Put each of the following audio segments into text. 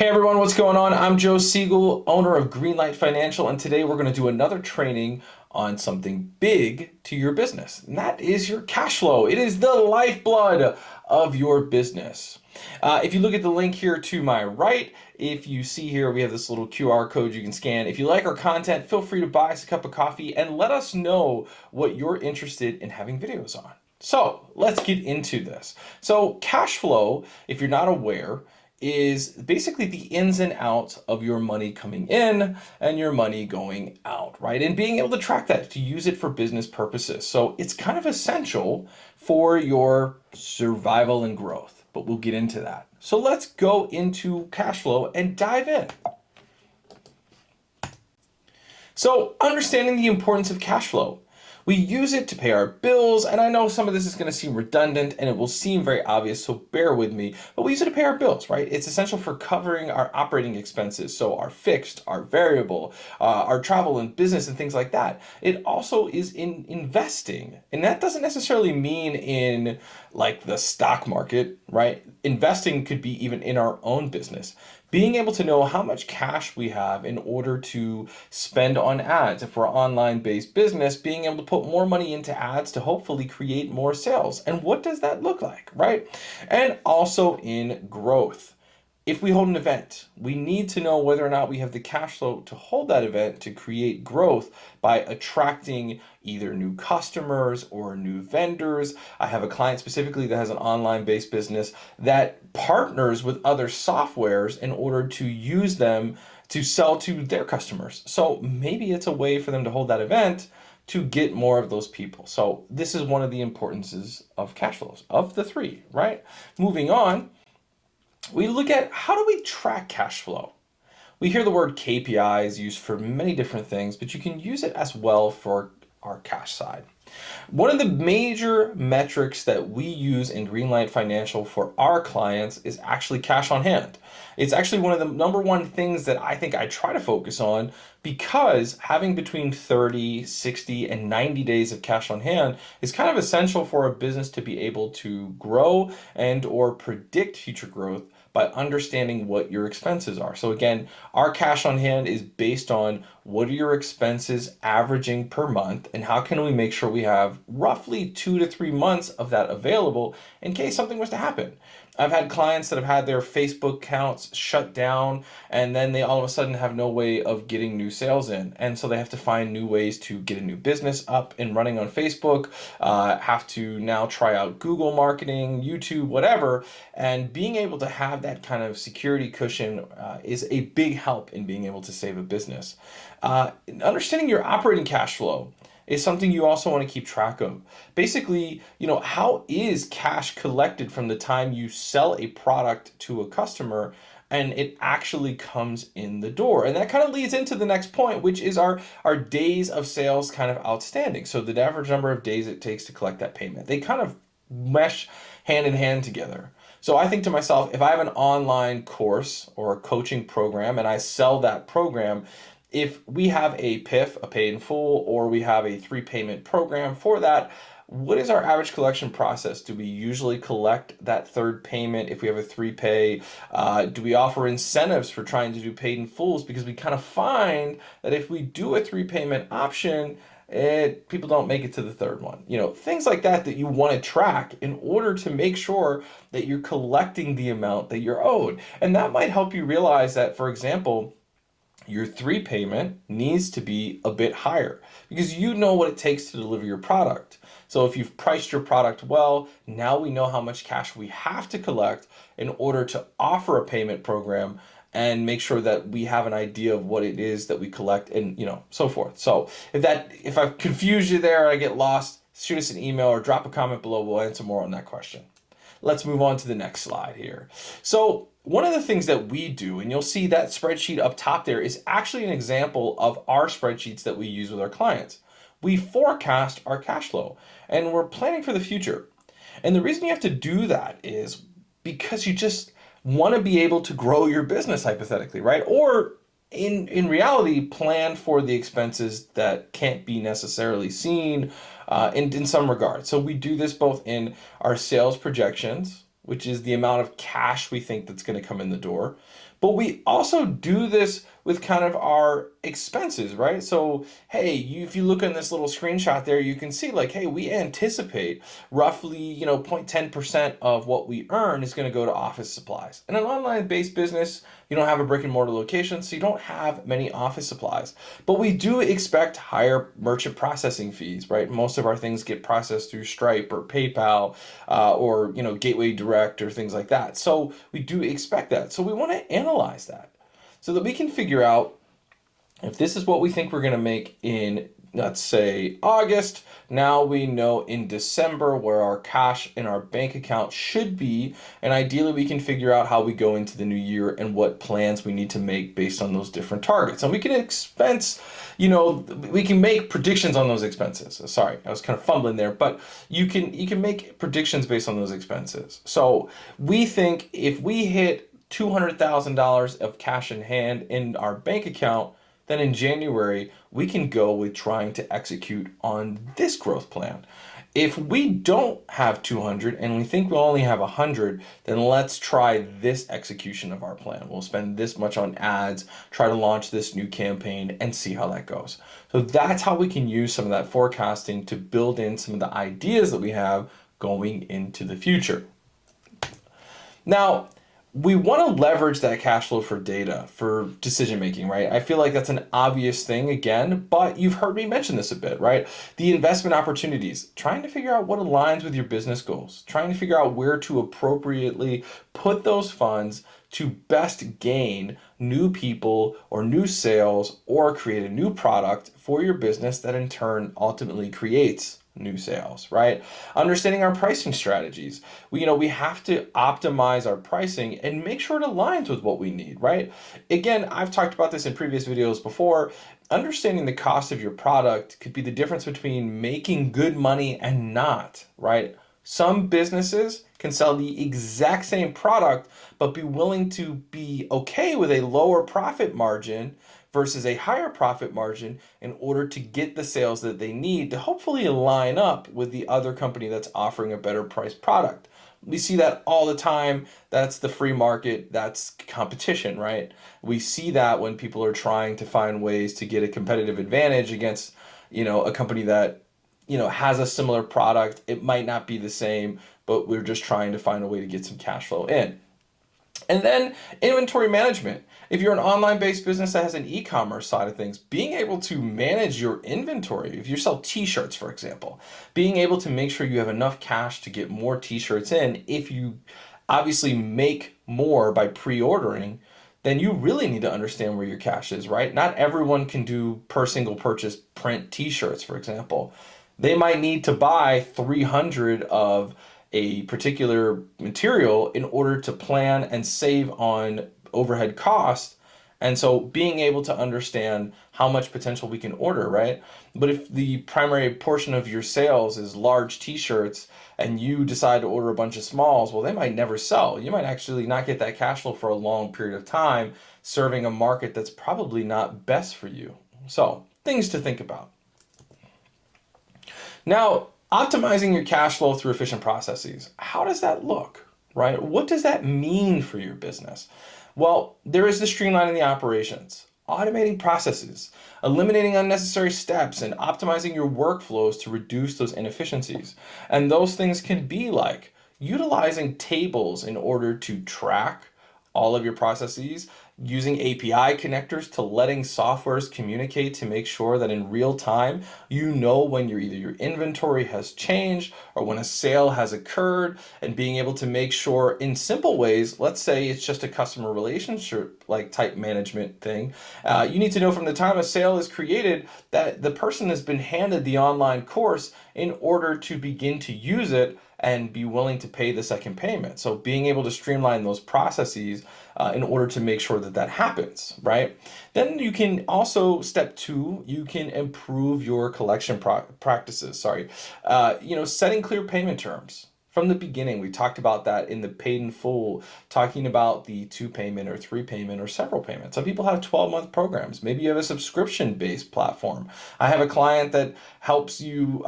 Hey everyone, what's going on? I'm Joe Siegel, owner of Greenlight Financial, and today we're going to do another training on something big to your business, and that is your cash flow. It is the lifeblood of your business. If you look at the link here to my right, if you see here, we have this little QR code you can scan. If you like our content, feel free to buy us a cup of coffee and let us know what you're interested in having videos on. So let's get into this. So cash flow, if you're not aware, is basically the ins and outs of your money coming in and your money going out, right? And being able to track that to use it for business purposes. So it's kind of essential for your survival and growth, but we'll get into that. So let's go into cash flow and dive in. So understanding the importance of cash flow. We use it to pay our bills, and I know some of this is going to seem redundant and it will seem very obvious, so bear with me, but we use it to pay our bills, right? It's essential for covering our operating expenses, so our fixed, our variable, our travel and business and things like that. It also is in investing, and that doesn't necessarily mean in like the stock market, right? Investing could be even in our own business. Being able to know how much cash we have in order to spend on ads. If we're an online-based business, being able to put more money into ads to hopefully create more sales. And what does that look like, right? And also in growth. If we hold an event, we need to know whether or not we have the cash flow to hold that event to create growth by attracting either new customers or new vendors. I have a client specifically that has an online-based business that partners with other softwares in order to use them to sell to their customers. So maybe it's a way for them to hold that event to get more of those people. So this is one of the importances of cash flows, of the three, right? Moving on, we look at how do we track cash flow? We hear the word KPIs used for many different things, but you can use it as well for our cash side. One of the major metrics that we use in Greenlight Financial for our clients is actually cash on hand. It's actually one of the number one things that I think I try to focus on because having between 30, 60, and 90 days of cash on hand is kind of essential for a business to be able to grow and or predict future growth by understanding what your expenses are. So again, our cash on hand is based on what are your expenses averaging per month and how can we make sure we have roughly 2 to 3 months of that available in case something was to happen. I've had clients that have had their Facebook accounts shut down and then they all of a sudden have no way of getting new sales in. And so they have to find new ways to get a new business up and running on Facebook, have to now try out Google marketing, YouTube, whatever. And being able to have that kind of security cushion is a big help in being able to save a business. Understanding your operating cash flow is something you also want to keep track of. Basically, how is cash collected from the time you sell a product to a customer and it actually comes in the door? And that kind of leads into the next point, which is our days of sales kind of outstanding. So the average number of days it takes to collect that payment. They kind of mesh hand in hand together. So I think to myself, if I have an online course or a coaching program and I sell that program, if we have a PIF, a pay in full, or we have a 3 payment program for that, what is our average collection process? Do we usually collect that third payment if we have a 3 pay? Do we offer incentives for trying to do paid in fulls? Because we kind of find that if we do a 3 payment option, people don't make it to the third one. Things like that you want to track in order to make sure that you're collecting the amount that you're owed. And that might help you realize that, for example, your 3 payment needs to be a bit higher because you know what it takes to deliver your product. So if you've priced your product well, now we know how much cash we have to collect in order to offer a payment program and make sure that we have an idea of what it is that we collect and so forth. So if I've confused you there, I get lost, shoot us an email or drop a comment below. We'll answer more on that question. Let's move on to the next slide here. So one of the things that we do, and you'll see that spreadsheet up top there, is actually an example of our spreadsheets that we use with our clients. We forecast our cash flow and we're planning for the future. And the reason you have to do that is because you just want to be able to grow your business hypothetically, right? Or in reality, plan for the expenses that can't be necessarily seen in some regard. So we do this both in our sales projections, which is the amount of cash we think that's going to come in the door, But we also do this with kind of our expenses, right? So, hey, if you look on this little screenshot there, you can see like, hey, we anticipate roughly, 0.10% of what we earn is going to go to office supplies. In an online-based business, you don't have a brick and mortar location, so you don't have many office supplies. But we do expect higher merchant processing fees, right? Most of our things get processed through Stripe or PayPal, or Gateway Direct or things like that. So we do expect that. So we want to analyze that so that we can figure out if this is what we think we're going to make in, let's say, August. Now we know in December where our cash in our bank account should be, and ideally we can figure out how we go into the new year and what plans we need to make based on those different targets. And we can we can make predictions on those expenses. Sorry, I was kind of fumbling there, but you can make predictions based on those expenses. So we think if we hit $200,000 of cash in hand in our bank account, then in January, we can go with trying to execute on this growth plan. If we don't have 200 and we think we'll only have 100, then let's try this execution of our plan. We'll spend this much on ads, try to launch this new campaign, and see how that goes. So that's how we can use some of that forecasting to build in some of the ideas that we have going into the future. Now, we want to leverage that cash flow for data, for decision making, right? I feel like that's an obvious thing again, but you've heard me mention this a bit, right? The investment opportunities, trying to figure out what aligns with your business goals, trying to figure out where to appropriately put those funds to best gain new people or new sales or create a new product for your business that in turn ultimately creates new sales, right? Understanding our pricing strategies. We have to optimize our pricing and make sure it aligns with what we need, right? Again, I've talked about this in previous videos before. Understanding the cost of your product could be the difference between making good money and not, right? Some businesses can sell the exact same product, but be willing to be okay with a lower profit margin versus a higher profit margin in order to get the sales that they need to hopefully line up with the other company that's offering a better priced product. We see that all the time. That's the free market. That's competition, right? We see that when people are trying to find ways to get a competitive advantage against, a company that, has a similar product. It might not be the same, but we're just trying to find a way to get some cash flow in. And then inventory management. If you're an online-based business that has an e-commerce side of things, being able to manage your inventory, if you sell t-shirts, for example, being able to make sure you have enough cash to get more t-shirts in, if you obviously make more by pre-ordering, then you really need to understand where your cash is, right? Not everyone can do per single purchase print t-shirts, for example. They might need to buy 300 of a particular material in order to plan and save on overhead costs. And so being able to understand how much potential we can order, right? But if the primary portion of your sales is large t-shirts and you decide to order a bunch of smalls, well, they might never sell. You might actually not get that cash flow for a long period of time, serving a market that's probably not best for you. So things to think about. Now, optimizing your cash flow through efficient processes. How does that look, right? What does that mean for your business? Well, there is the streamlining the operations, automating processes, eliminating unnecessary steps, and optimizing your workflows to reduce those inefficiencies. And those things can be like utilizing tables in order to track all of your processes, using API connectors to letting softwares communicate to make sure that in real time, when either your inventory has changed or when a sale has occurred, and being able to make sure in simple ways, let's say it's just a customer relationship like type management thing. You need to know from the time a sale is created that the person has been handed the online course in order to begin to use it and be willing to pay the second payment. So being able to streamline those processes in order to make sure that that happens, right? Then you can also, step 2, you can improve your collection practices, setting clear payment terms. From the beginning, we talked about that in the paid in full, talking about the 2 payment or 3 payment or several payments. Some people have 12-month programs. Maybe you have a subscription-based platform. I have a client that helps you,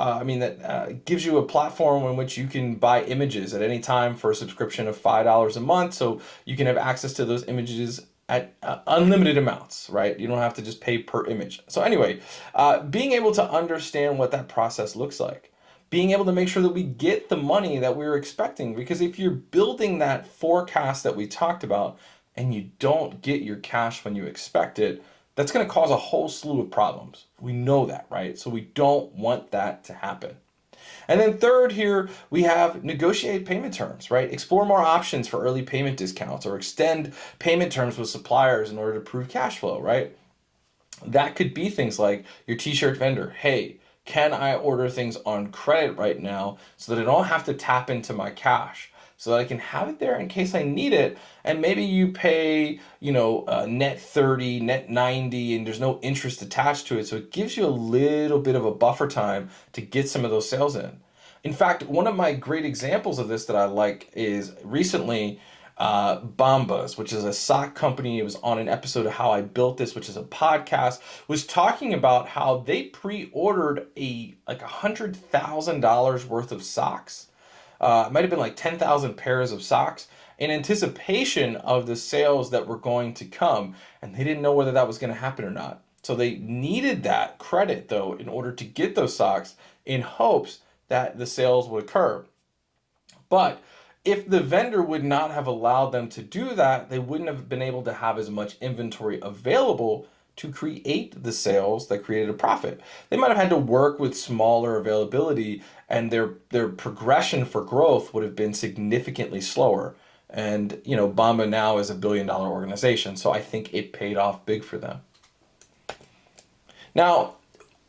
gives you a platform in which you can buy images at any time for a subscription of $5 a month. So you can have access to those images at unlimited amounts, right? You don't have to just pay per image. So anyway, being able to understand what that process looks like, being able to make sure that we get the money that we were expecting, because if you're building that forecast that we talked about and you don't get your cash when you expect it, that's going to cause a whole slew of problems. We know that, right? So we don't want that to happen. And then third here, we have negotiate payment terms, right? Explore more options for early payment discounts or extend payment terms with suppliers in order to prove cash flow, right? That could be things like your t-shirt vendor. Hey, can I order things on credit right now so that I don't have to tap into my cash? So that I can have it there in case I need it. And maybe you pay, net 30, net 90, and there's no interest attached to it. So it gives you a little bit of a buffer time to get some of those sales in. In fact, one of my great examples of this that I like is recently Bombas, which is a sock company. It was on an episode of How I Built This, which is a podcast, was talking about how they pre-ordered $100,000 worth of socks. It might have been like 10,000 pairs of socks in anticipation of the sales that were going to come, and they didn't know whether that was going to happen or not. So they needed that credit though in order to get those socks in hopes that the sales would occur. But if the vendor would not have allowed them to do that, they wouldn't have been able to have as much inventory available to create the sales that created a profit. They might have had to work with smaller availability, and their progression for growth would have been significantly slower. And Bamba now is a billion-dollar organization, so I think it paid off big for them. Now,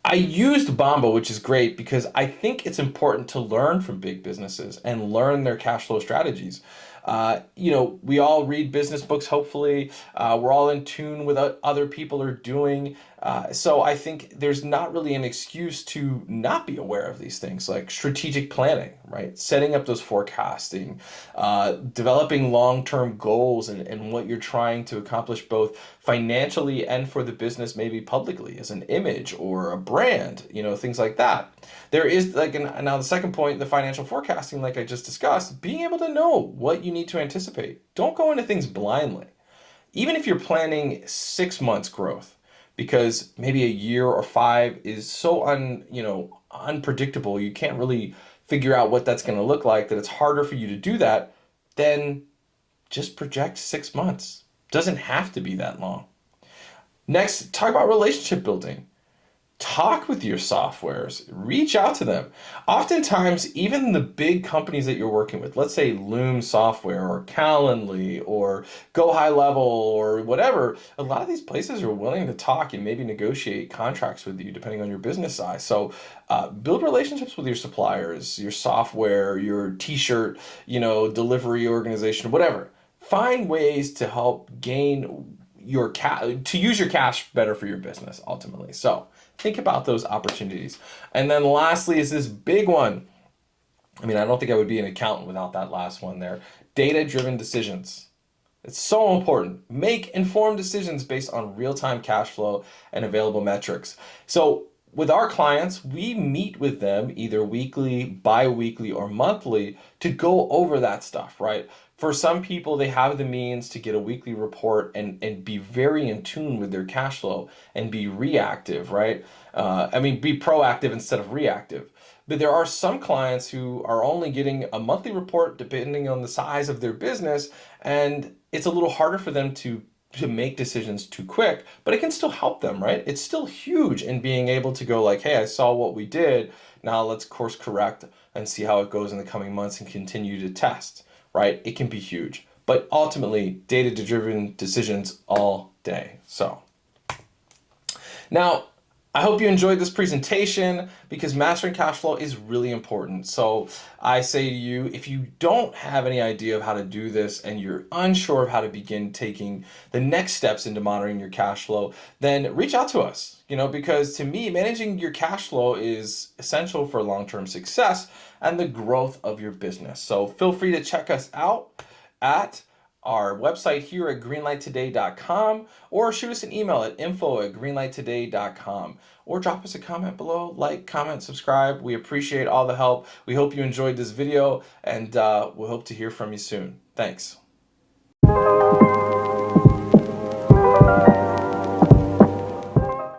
I used Bomba, which is great because I think it's important to learn from big businesses and learn their cash flow strategies. We all read business books, hopefully. We're all in tune with what other people are doing. So I think there's not really an excuse to not be aware of these things like strategic planning, right? Setting up those forecasting, developing long-term goals and what you're trying to accomplish both financially and for the business, maybe publicly as an image or a brand, things like that. There is now the second point, the financial forecasting, like I just discussed, being able to know what you need to anticipate. Don't go into things blindly. Even if you're planning 6 months growth, because maybe a year or 5 is so unpredictable, you can't really figure out what that's going to look like, that it's harder for you to do that, then just project 6 months. Doesn't have to be that long. Next, talk about relationship building. Talk with your softwares, reach out to them. Oftentimes, even the big companies that you're working with, let's say Loom Software or Calendly or Go High Level or whatever, a lot of these places are willing to talk and maybe negotiate contracts with you depending on your business size. So build relationships with your suppliers, your software, your t-shirt, delivery organization, whatever. Find ways to help gain your to use your cash better for your business ultimately. So think about those opportunities. And then lastly is this big one. I don't think I would be an accountant without that last one there. Data-driven decisions. It's so important. Make informed decisions based on real-time cash flow and available metrics. So with our clients, we meet with them either weekly, bi-weekly, or monthly to go over that stuff, right? For some people, they have the means to get a weekly report and be very in tune with their cash flow and be reactive, right? Be proactive instead of reactive. But there are some clients who are only getting a monthly report depending on the size of their business, and it's a little harder for them to make decisions too quick, but it can still help them, right? It's still huge in being able to go like, hey, I saw what we did. Now let's course correct and see how it goes in the coming months and continue to test, right? It can be huge, but ultimately data-driven decisions all day. So now, I hope you enjoyed this presentation because mastering cash flow is really important. So I say to you, if you don't have any idea of how to do this and you're unsure of how to begin taking the next steps into monitoring your cash flow, then reach out to us, because to me, managing your cash flow is essential for long-term success and the growth of your business. So feel free to check us out at our website here at greenlighttoday.com, or shoot us an email at info@greenlighttoday.com, or drop us a comment below, like, comment, subscribe. We appreciate all the help. We hope you enjoyed this video, and we'll hope to hear from you soon. Thanks.